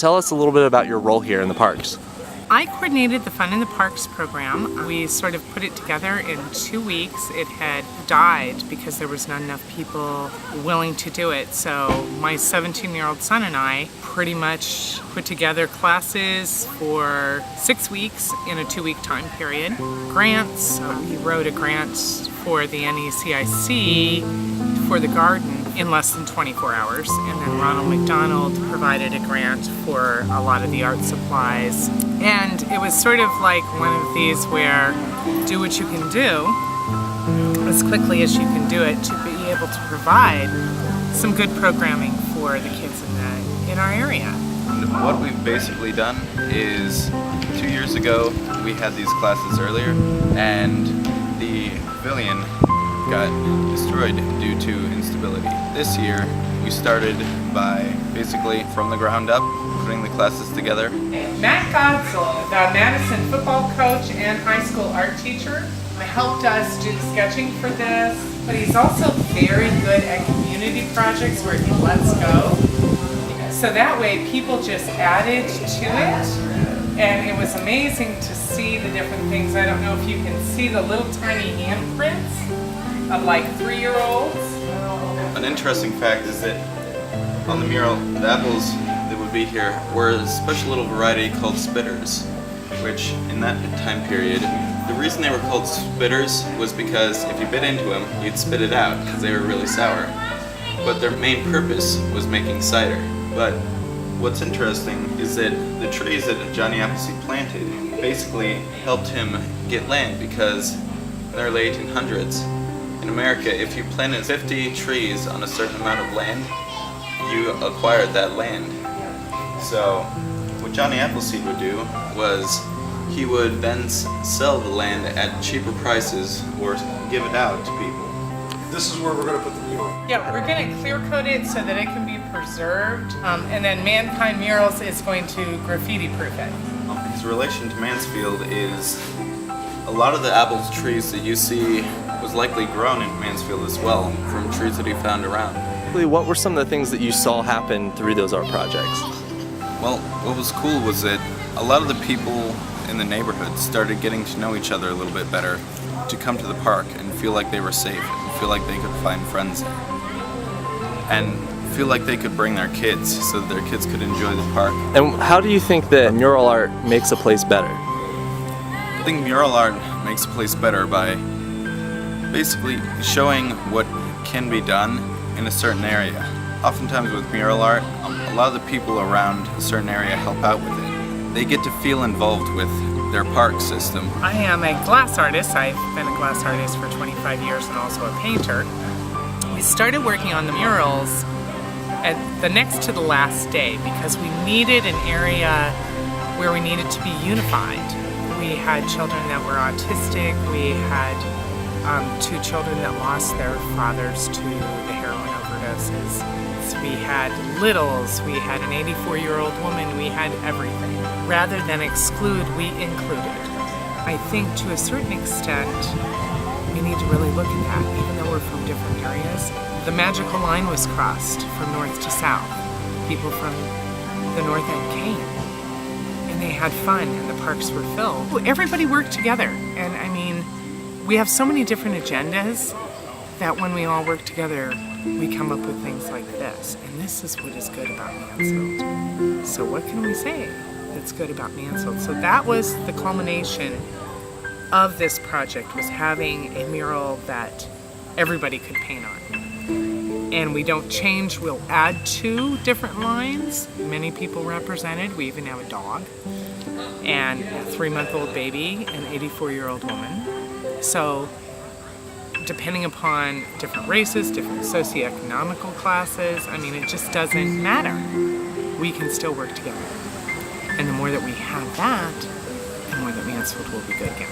tell us a little bit about your role here in the parks. I coordinated the Fun in the Parks program. We sort of put it together in 2 weeks. It had died because there was not enough people willing to do it. So my 17-year-old son and I pretty much put together classes for 6 weeks in a 2-week time period. Grants, we wrote a grant for the NECIC for the garden in less than 24 hours. And then Ronald McDonald provided a grant for a lot of the art supplies. And it was sort of like one of these where do what you can do as quickly as you can do it to be able to provide some good programming for the kids in our area. What we've basically done is 2 years ago we had these classes earlier and the pavilion got destroyed due to instability. This year we started by basically from the ground up putting the classes together. Matt Gotzel, the Madison football coach and high school art teacher, helped us do the sketching for this, but he's also very good at community projects where he lets go. So that way people just added to it, and it was amazing to see the different things. I don't know if you can see the little tiny handprints of like 3-year-olds. An interesting fact is that on the mural, the apples that would be here were a special little variety called spitters, which in that time period, the reason they were called spitters was because if you bit into them, you'd spit it out because they were really sour. But their main purpose was making cider. But what's interesting is that the trees that Johnny Appleseed planted basically helped him get land because in the early 1800s, in America, if you planted 50 trees on a certain amount of land, you acquired that land. So what Johnny Appleseed would do was he would then sell the land at cheaper prices or give it out to people. This is where we're going to put the mural. Yeah, we're going to clear coat it so that it can be preserved, and then Mankind Murals is going to graffiti proof it. His relation to Mansfield is a lot of the apple trees that you see was likely grown in Mansfield as well from trees that he found around. What were some of the things that you saw happen through those art projects? Well, what was cool was that a lot of the people in the neighborhood started getting to know each other a little bit better, to come to the park and feel like they were safe, and feel like they could find friends there, and feel like they could bring their kids so that their kids could enjoy the park. And how do you think that mural art makes a place better? I think mural art makes a place better by basically showing what can be done in a certain area. Oftentimes with mural art, a lot of the people around a certain area help out with it. They get to feel involved with their park system. I am a glass artist. I've been a glass artist for 25 years and also a painter. We started working on the murals at the next to the last day because we needed an area where we needed to be unified. We had children that were autistic. We had 2 children that lost their fathers to the heroin overdoses. We had littles, we had an 84-year-old woman, we had everything. Rather than exclude, we included. I think to a certain extent, we need to really look at that, even though we're from different areas. The magical line was crossed from north to south. People from the north end came, and they had fun, and the parks were filled. Everybody worked together, and I mean, we have so many different agendas that when we all work together, we come up with things like this. And this is what is good about Mansfield. So what can we say that's good about Mansfield? So that was the culmination of this project, was having a mural that everybody could paint on. And we don't change, we'll add 2 different lines. Many people represented. We even have a dog and a 3-month-old baby, an 84-year-old woman. So depending upon different races, different socioeconomical classes, I mean, it just doesn't matter. We can still work together. And the more that we have that, the more that Mansfield will be good again.